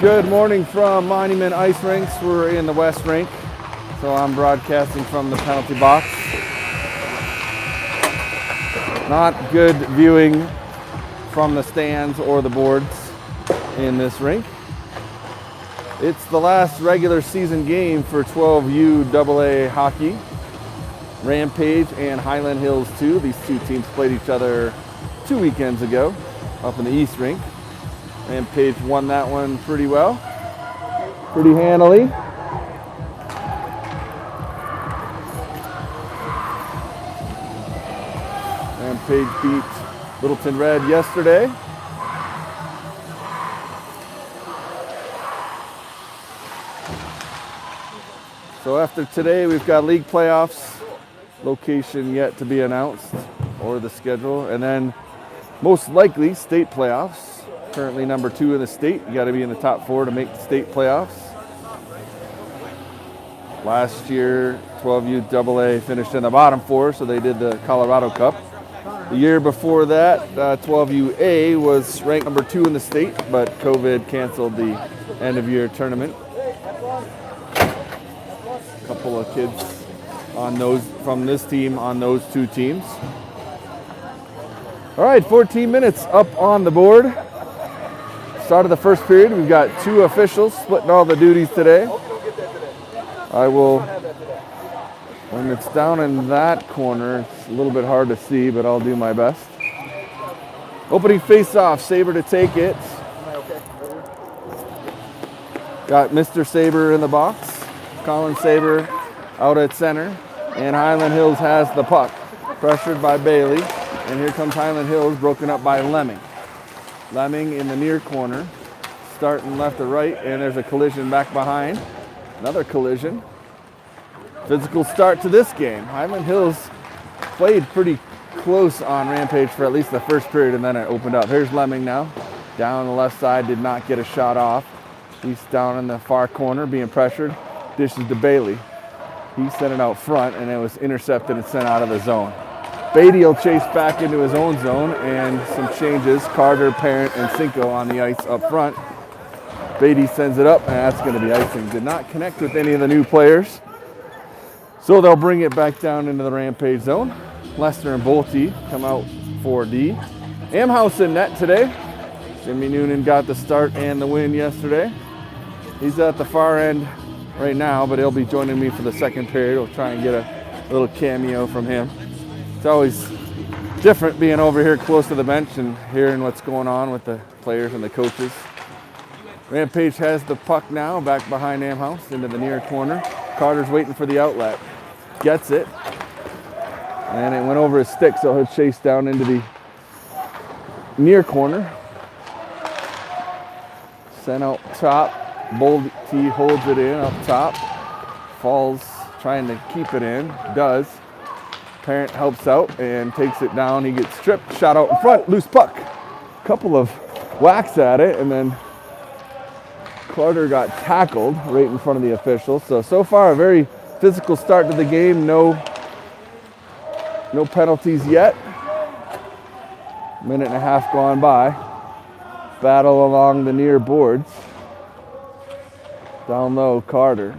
Good morning from Monument Ice Rinks. We're in the West Rink, so I'm broadcasting from the penalty box. Not good viewing from the stands or the boards in this rink. It's the last regular season game for 12U AA hockey. Rampage and Hyland Hills 2. These two teams played each other 2 weekends ago up in the East Rink. Rampage won that one pretty well, pretty handily. Rampage beat Littleton Red yesterday. So after today, we've got league playoffs, location yet to be announced, or the schedule, and then most likely state playoffs. Currently number 2 in the state. You got to be in the top 4 to make the state playoffs. Last year, 12U AA finished in the bottom 4, so they did the Colorado Cup. The year before that, 12UA was ranked number 2 in the state, but COVID canceled the end of year tournament. A couple of kids on those from this team on those 2 teams. All right, 14 minutes up on the board. Start of the first period. We've got 2 officials splitting all the duties today. I will, when it's down in that corner, it's a little bit hard to see, but I'll do my best. Opening face-off, Saber to take it. Got Mr. Saber in the box. Colin Saber out at center. And Hyland Hills has the puck. Pressured by Bailey. And here comes Hyland Hills, broken up by Lemming. Lemming in the near corner, starting left to right, and there's a collision back behind. Another collision. Physical start to this game. Hyland Hills played pretty close on Rampage for at least the first period, and then it opened up. Here's Lemming now. Down the left side, did not get a shot off. He's down in the far corner, being pressured. Dishes to Bailey. He sent it out front, and it was intercepted and sent out of the zone. Beatty will chase back into his own zone, and some changes. Carter, Parent, and Cinco on the ice up front. Beatty sends it up, and that's going to be icing. Did not connect with any of the new players. So they'll bring it back down into the Rampage zone. Lester and Bolte come out for D. Amhouse in net today. Jimmy Noonan got the start and the win yesterday. He's at the far end right now, but he'll be joining me for the second period. We'll try and get a little cameo from him. It's always different being over here close to the bench and hearing what's going on with the players and the coaches. Rampage has the puck now, back behind Amhouse into the near corner. Carter's waiting for the outlet. Gets it. And it went over his stick, so he'll chase down into the near corner. Sent out top. Bolte holds it in up top. Falls trying to keep it in. Does. Parent helps out and takes it down. He gets stripped, shot out in front, loose puck. Couple of whacks at it, and then Carter got tackled right in front of the official. So far a very physical start to the game. No penalties yet. Minute and a half gone by. Battle along the near boards. Down low, Carter.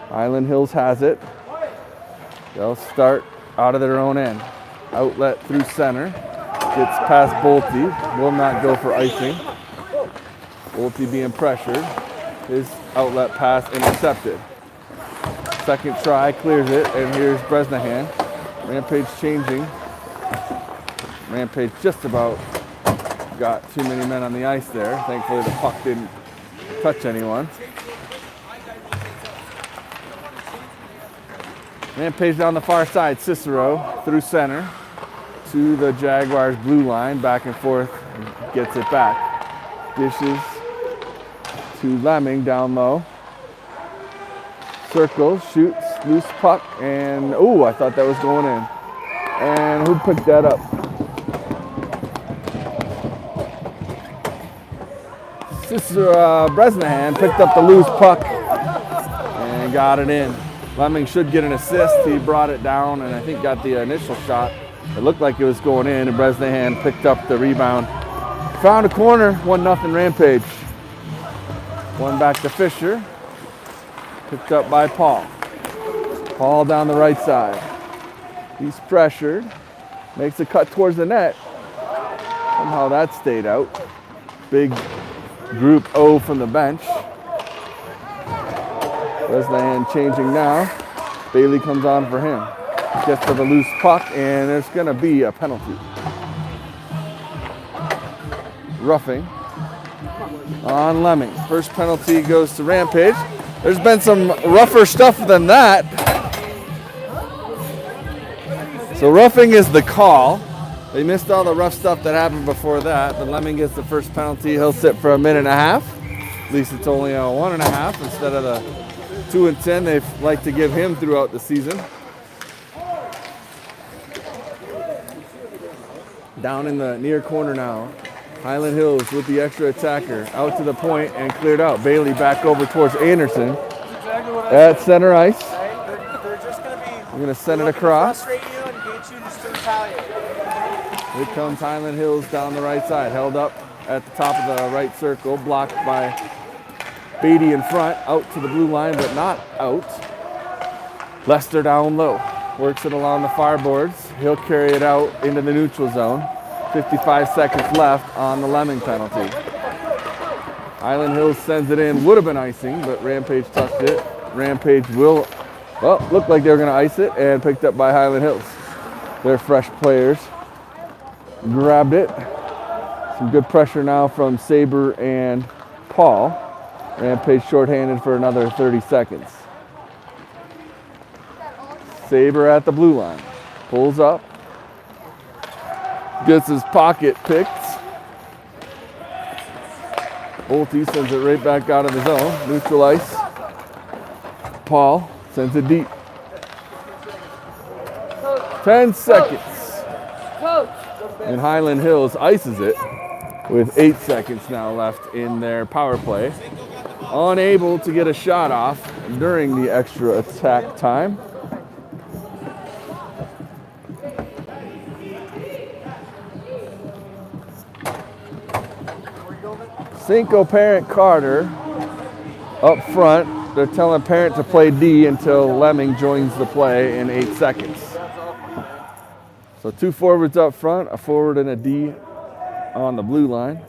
Hyland Hills has it. They'll start out of their own end. Outlet through center. Gets past Bolte. Will not go for icing. Bolte being pressured. His outlet pass intercepted. Second try, clears it, and here's Bresnahan. Rampage changing. Rampage just about got too many men on the ice there. Thankfully the puck didn't touch anyone. Rampage down the far side, Cicero through center to the Jaguars blue line, back and forth, gets it back. Dishes to Lemming down low. Circles, shoots, loose puck, and I thought that was going in. And who picked that up? Cicero, Bresnahan picked up the loose puck and got it in. Lemming should get an assist. He brought it down and I think got the initial shot. It looked like it was going in, and Bresnahan picked up the rebound. Found a corner, 1-0 Rampage. One back to Fisher. Picked up by Paul. Paul down the right side. He's pressured. Makes a cut towards the net. Somehow that stayed out. Big group O from the bench. Bresnahan changing now. Bailey comes on for him. Gets to the loose puck, and there's going to be a penalty. Roughing on Lemming. First penalty goes to Rampage. There's been some rougher stuff than that. So roughing is the call. They missed all the rough stuff that happened before that, but Lemming gets the first penalty. He'll sit for 1.5 minutes. At least it's only a 1.5 instead of the 2 and 10 they like to give him throughout the season. Down in the near corner now. Hyland Hills with the extra attacker. Out to the point and cleared out. Bailey back over towards Anderson. At center ice. They're just going to be... I'm going to send it across. Frustrate you and get you just to retaliate. Here comes Hyland Hills down the right side. Held up at the top of the right circle. Blocked by Beatty in front. Out to the blue line, but not out. Lester down low. Works it along the far boards. He'll carry it out into the neutral zone. 55 seconds left on the Lemming penalty. Hyland Hills sends it in. Would have been icing, but Rampage touched it. Rampage will, well, looked like they were going to ice it, and picked up by Hyland Hills. Their fresh players grabbed it. Some good pressure now from Saber and Paul. Rampage shorthanded for another 30 seconds. Saber at the blue line. Pulls up. Gets his pocket picked. Bolte sends it right back out of the zone. Neutral ice. Paul sends it deep. 10 seconds. And Hyland Hills ices it with 8 seconds now left in their power play. Unable to get a shot off during the extra attack time. Cinco Parent Carter up front. They're telling Parent to play D until Lemming joins the play in 8 seconds. So 2 forwards up front, a forward and a D on the blue line.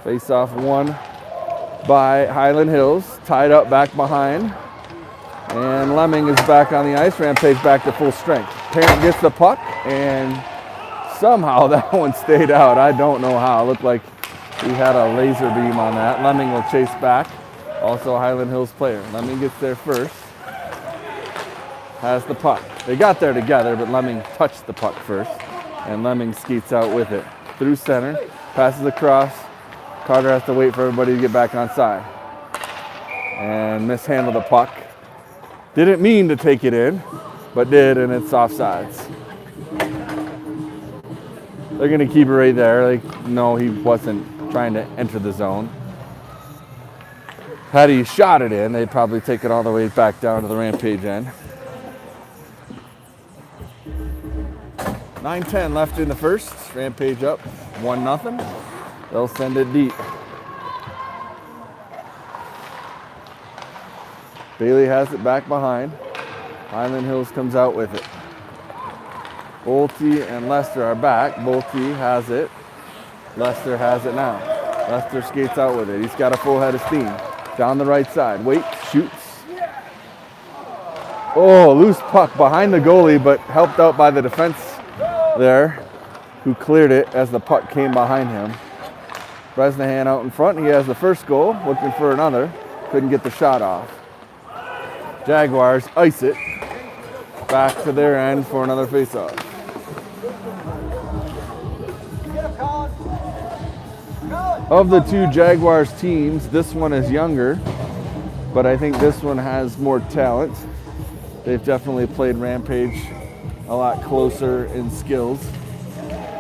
Face off won by Hyland Hills. Tied up back behind. And Lemming is back on the ice. Rampage back to full strength. Parent gets the puck, and somehow that one stayed out. I don't know how. It looked like he had a laser beam on that. Lemming will chase back. Also a Hyland Hills player. Lemming gets there first. Has the puck. They got there together, but Lemming touched the puck first. And Lemming skates out with it. Through center. Passes across. Carter has to wait for everybody to get back on side. And mishandled the puck. Didn't mean to take it in, but did, and it's offsides. They're going to keep it right there. Like, no, he wasn't trying to enter the zone. Had he shot it in, they'd probably take it all the way back down to the Rampage end. 9:10 left in the first. Rampage up 1-0. They'll send it deep. Bailey has it back behind. Hyland Hills comes out with it. Bolte and Lester are back. Bolte has it. Lester has it now. Lester skates out with it. He's got a full head of steam. Down the right side. Waits, shoots. Oh, loose puck behind the goalie, but helped out by the defense there, who cleared it as the puck came behind him. Bresnahan out in front. He has the first goal, looking for another. Couldn't get the shot off. Jaguars ice it back to their end for another faceoff. Of the two Jaguars teams, this one is younger, but I think this one has more talent. They've definitely played Rampage a lot closer in skills,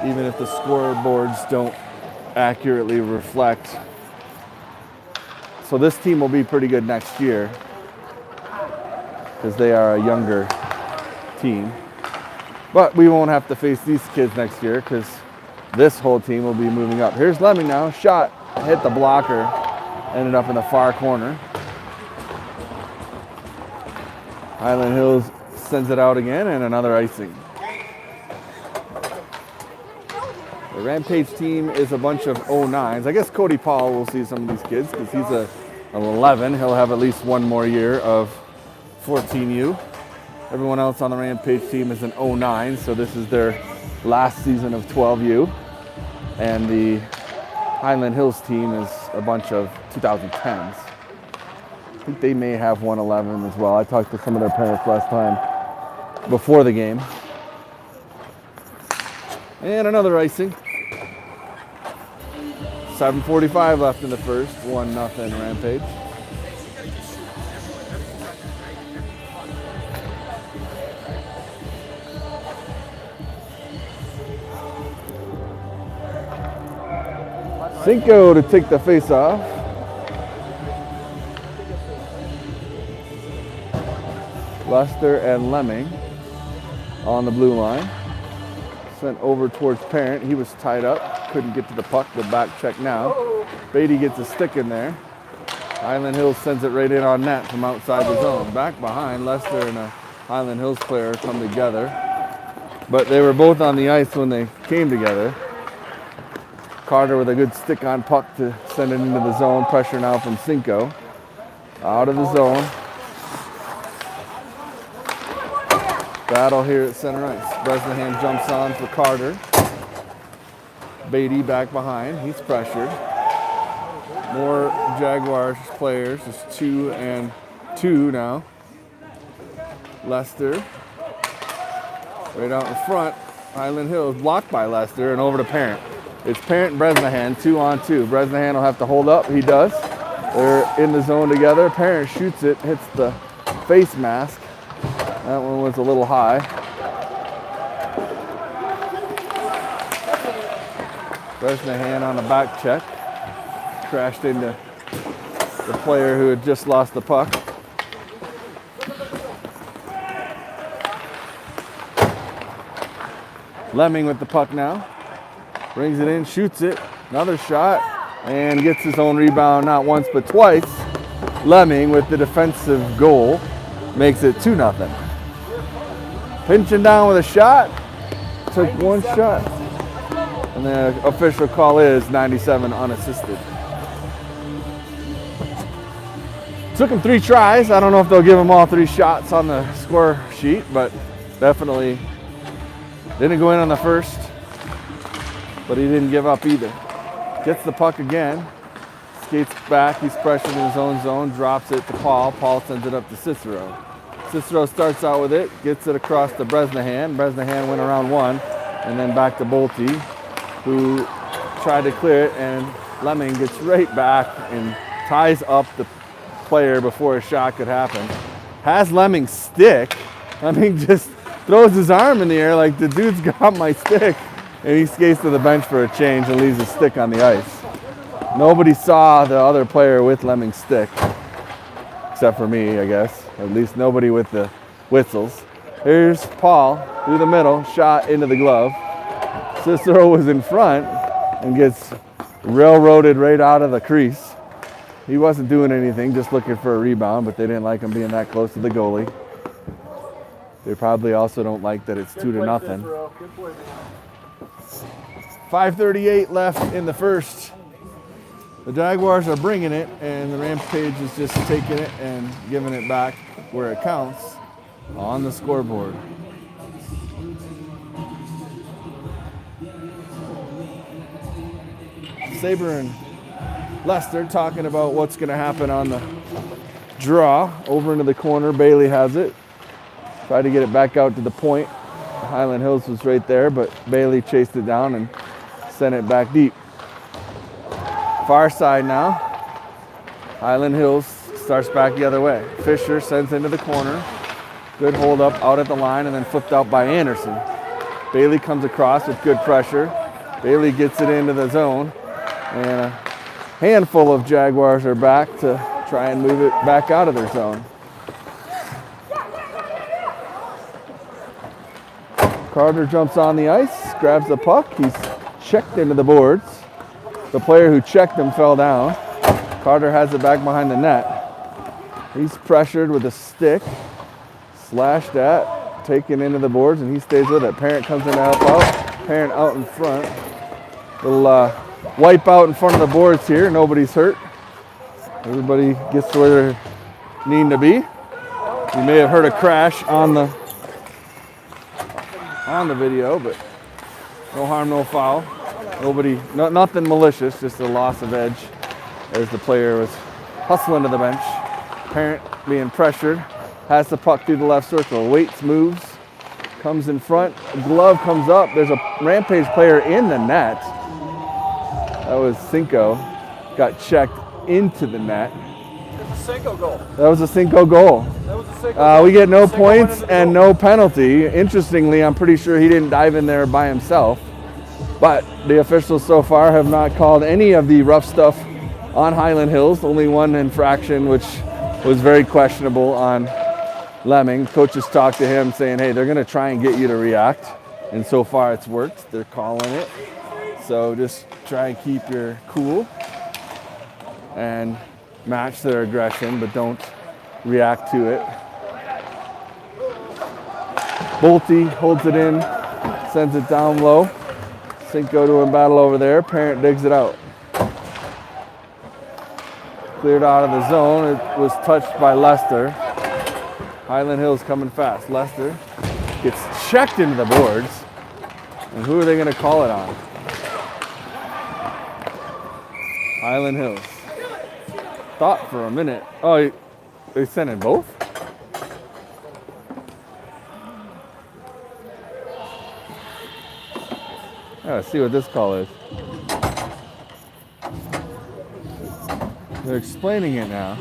even if the scoreboards don't accurately reflect. So this team will be pretty good next year because they are a younger team. But we won't have to face these kids next year because this whole team will be moving up. Here's Lemming now. Shot hit the blocker, ended up in the far corner. Hyland Hills sends it out again, and another icing. The Rampage team is a bunch of 09s. I guess Cody Paul will see some of these kids because he's an 11. He'll have at least one more year of 14U. Everyone else on the Rampage team is an 09, so this is their last season of 12U. And the Hyland Hills team is a bunch of 2010s. I think they may have 111 as well. I talked to some of their parents last time before the game. And another icing. 7:45 left in the first, 1-0 Rampage. Cinco to take the face off. Lester and Lemming on the blue line. Sent over towards Parent. He was tied up, couldn't get to the puck. The back check now. Beatty gets a stick in there. Hyland Hills sends it right in on net from outside the zone. Back behind, Lester and a Hyland Hills player come together. But they were both on the ice when they came together. Carter with a good stick on puck to send it into the zone. Pressure now from Cinco. Out of the zone. Battle here at center ice. Bresnahan jumps on for Carter. Beatty back behind. He's pressured. More Jaguars players. It's 2-2 now. Lester. Right out in front. Hyland Hills blocked by Lester and over to Parent. It's Parent and Bresnahan, 2-on-2. Bresnahan will have to hold up. He does. They're in the zone together. Parent shoots it, hits the face mask. That one was a little high. Bresnahan on the back check. Crashed into the player who had just lost the puck. Lemming with the puck now. Brings it in, shoots it, another shot, and gets his own rebound not once but twice. Lemming with the defensive goal makes it 2-0. Pinching down with a shot, took one shot, and the official call is 97 unassisted. Took him 3 tries. I don't know if they'll give him all 3 shots on the score sheet, but definitely didn't go in on the first. But he didn't give up either. Gets the puck again. Skates back. He's pressured in his own zone. Drops it to Paul. Paul sends it up to Cicero. Cicero starts out with it. Gets it across to Bresnahan. Bresnahan went around one. And then back to Bolte, who tried to clear it. And Lemming gets right back and ties up the player before a shot could happen. Has Lemming's stick. Lemming just throws his arm in the air like the dude's got my stick. And he skates to the bench for a change and leaves his stick on the ice. Nobody saw the other player with Lemming's stick, except for me, I guess. At least nobody with the whistles. Here's Paul through the middle, shot into the glove. Cicero was in front and gets railroaded right out of the crease. He wasn't doing anything, just looking for a rebound, but they didn't like him being that close to the goalie. They probably also don't like that it's 2-0. 5:38 left in the first. The Jaguars are bringing it, and the Rampage is just taking it and giving it back where it counts on the scoreboard. Saber and Lester talking about what's going to happen on the draw. Over into the corner, Bailey has it. Tried to get it back out to the point. Hyland Hills was right there, but Bailey chased it down and sent it back deep. Far side now. Hyland Hills starts back the other way. Fisher sends into the corner. Good hold up out at the line and then flipped out by Anderson. Bailey comes across with good pressure. Bailey gets it into the zone. And a handful of Jaguars are back to try and move it back out of their zone. Carter jumps on the ice, grabs the puck. He's checked into the boards. The player who checked him fell down. Carter has it back behind the net. He's pressured with a stick, slashed at, taken into the boards, and he stays with it. Parent comes in to help out. Parent out in front. Little wipe out in front of the boards here. Nobody's hurt. Everybody gets to where they're needing to be. You may have heard a crash on the video, but no harm, no foul. Nothing malicious, just a loss of edge as the player was hustling to the bench. Parent being pressured, has the puck through the left circle, waits, moves, comes in front, glove comes up. There's a Rampage player in the net. That was Cinco, got checked into the net. Cinco goal. That was a Cinco goal. That was a Cinco goal. We get no points and no penalty. Interestingly, I'm pretty sure he didn't dive in there by himself. But the officials so far have not called any of the rough stuff on Hyland Hills. Only one infraction, which was very questionable on Lemming. Coaches talked to him saying, hey, they're going to try and get you to react. And so far it's worked. They're calling it. So just try and keep your cool and match their aggression, but don't react to it. Bolte holds it in, sends it down low. Cinco to battle over there. Parent digs it out. Cleared out of the zone. It was touched by Lester. Hyland Hills coming fast. Lester gets checked into the boards. And who are they going to call it on? Hyland Hills. Thought for a minute. Oh, they sent in both? Let's see what this call is. They're explaining it now.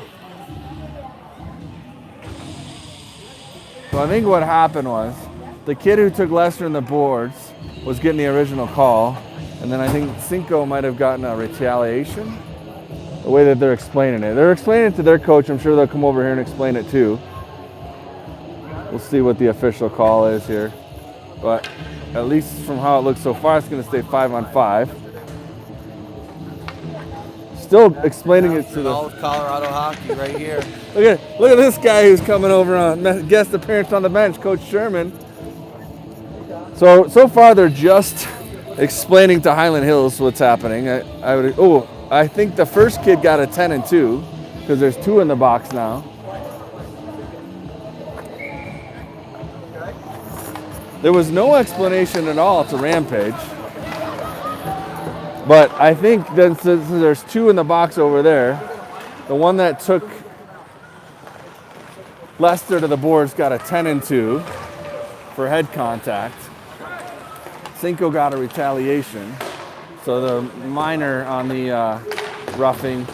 So I think what happened was the kid who took Lester in the boards was getting the original call, and then I think Cinco might have gotten a retaliation. The way that they're explaining it. They're explaining it to their coach. I'm sure they'll come over here and explain it too. We'll see what the official call is here. But at least from how it looks so far, it's going to stay 5-on-5. Still explaining it to the Colorado hockey right here. Look at this guy who's coming over on guest appearance on the bench, Coach Sherman. So far they're just explaining to Hyland Hills what's happening. I think the first kid got a 10-2 because there's 2 in the box now. There was no explanation at all to Rampage. But I think that since there's 2 in the box over there, the one that took Lester to the boards got a 10-2 for head contact. Cinco got a retaliation. So the minor on the roughing,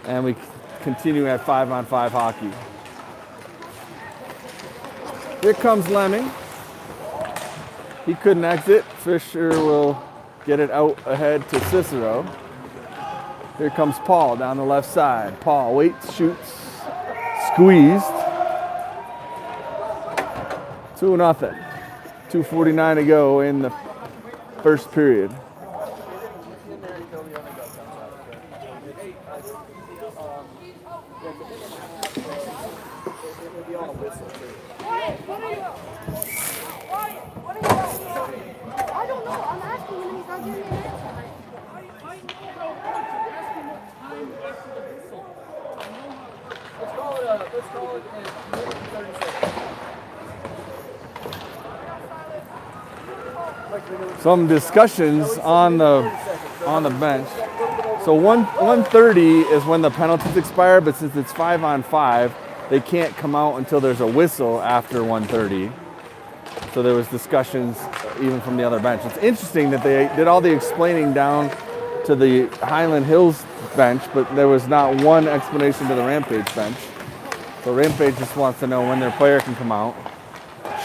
and we continue at 5-on-5 hockey. Here comes Lemming. He couldn't exit. Fisher will get it out ahead to Cicero. Here comes Paul down the left side. Paul waits, shoots, squeezed. 2-0. 2:49 to go in the first period. I don't know. I'm asking him and he's not giving me an answer. Let's call it in 30 seconds. Some discussions on the bench. So 1:30 is when the penalties expire, but since it's 5-on-5, they can't come out until there's a whistle after 1:30. So there was discussions even from the other bench. It's interesting that they did all the explaining down to the Hyland Hills bench, but there was not one explanation to the Rampage bench. So Rampage just wants to know when their player can come out.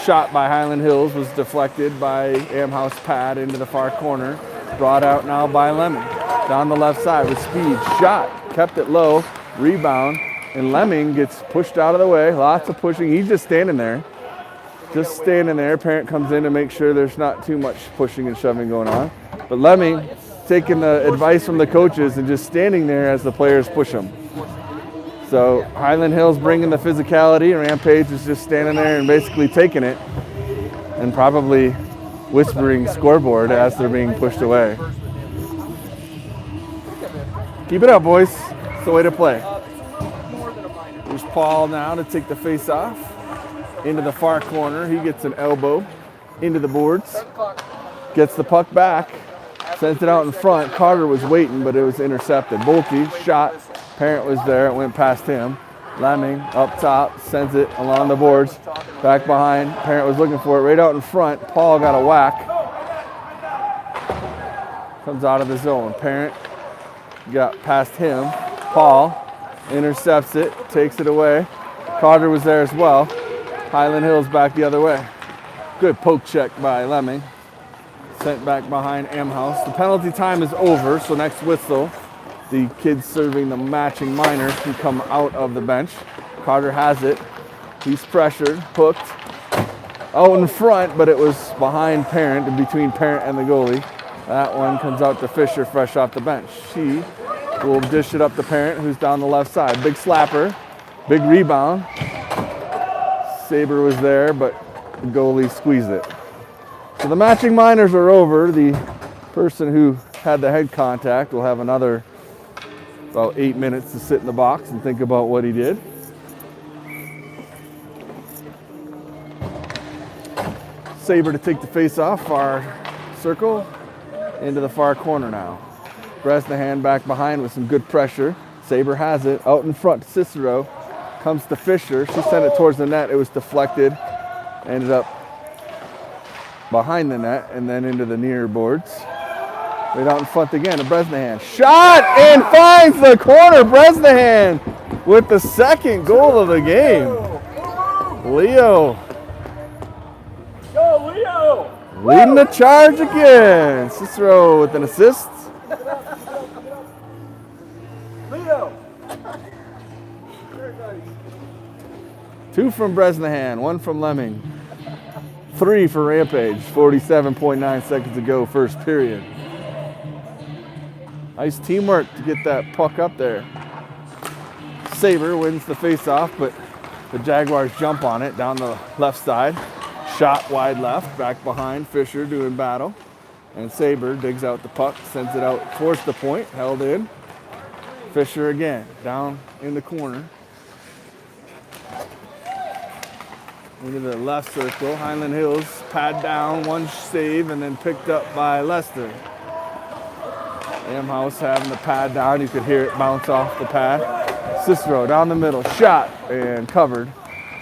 Shot by Hyland Hills was deflected by Amhouse pad into the far corner. Brought out now by Lemming. Down the left side with speed. Shot. Kept it low. Rebound. And Lemming gets pushed out of the way. Lots of pushing. He's just standing there. Just standing there. Parent comes in to make sure there's not too much pushing and shoving going on. But Lemming taking the advice from the coaches and just standing there as the players push him. So Hyland Hills bringing the physicality, Rampage is just standing there and basically taking it and probably whispering scoreboard as they're being pushed away. Keep it up, boys. It's the way to play. Here's Paul now to take the face off into the far corner. He gets an elbow into the boards, gets the puck back, sends it out in front. Carter was waiting, but it was intercepted. Bolte shot. Parent was there. It went past him. Lemming up top, sends it along the boards. Back behind. Parent was looking for it right out in front. Paul got a whack. Comes out of the zone. Parent got past him. Paul intercepts it, takes it away. Carter was there as well. Hyland Hills back the other way. Good poke check by Lemming. Sent back behind Amhouse. The penalty time is over, so next whistle, the kids serving the matching minor can come out of the bench. Carter has it. He's pressured, hooked. Out in front, but it was behind Parent and between Parent and the goalie. That one comes out to Fisher fresh off the bench. She will dish it up to Parent, who's down the left side. Big slapper, big rebound. Saber was there, but the goalie squeezed it. So the matching minors are over. The person who had the head contact will have another about 8 minutes to sit in the box and think about what he did. Saber to take the face off, far circle, into the far corner now. Bresnahan back behind with some good pressure. Saber has it, out in front to Cicero. Comes to Fisher, she sent it towards the net, it was deflected. Ended up behind the net and then into the near boards. Right out in front again to Bresnahan. Shot and finds the corner. Bresnahan with the second goal of the game. Leo. Go, Leo! Leading the charge again. Cicero with an assist. Leo! 2 from Bresnahan, 1 from Lemming. 3 for Rampage. 47.9 seconds to go, first period. Nice teamwork to get that puck up there. Saber wins the face-off, but the Jaguars jump on it down the left side. Shot wide left, back behind. Fisher doing battle. And Saber digs out the puck, sends it out towards the point, held in. Fisher again, down in the corner. Into the left circle. Hyland Hills pad down, 1 save, and then picked up by Lester. Amhouse having the pad down. You could hear it bounce off the pad. Cicero down the middle, shot and covered.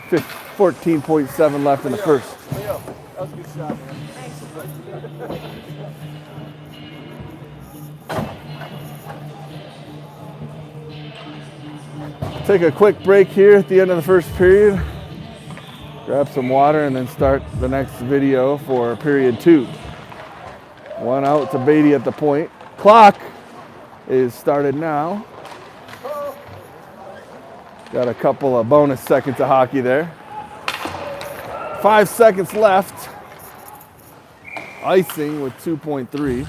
14.7 left in the first. Leo, that was a good shot, man. Take a quick break here at the end of the first period. Grab some water and then start the next video for period 2. 1 out to Beatty at the point. Clock is started now. Got a couple of bonus seconds of hockey there. 5 seconds left. Icing with 2.3.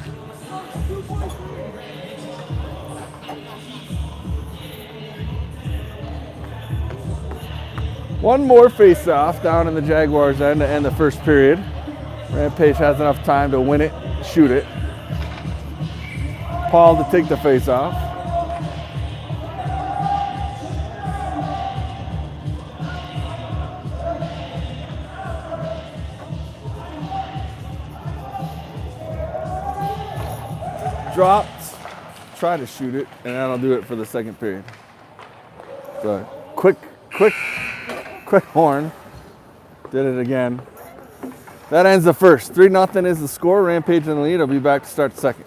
One more face-off down in the Jaguars' end to end the first period. Rampage has enough time to win it, shoot it. Paul to take the face-off. Dropped, try to shoot it, and that'll do it for the second period. So quick horn. Did it again. That ends the first. 3-0 is the score. Rampage in the lead. I'll be back to start the second.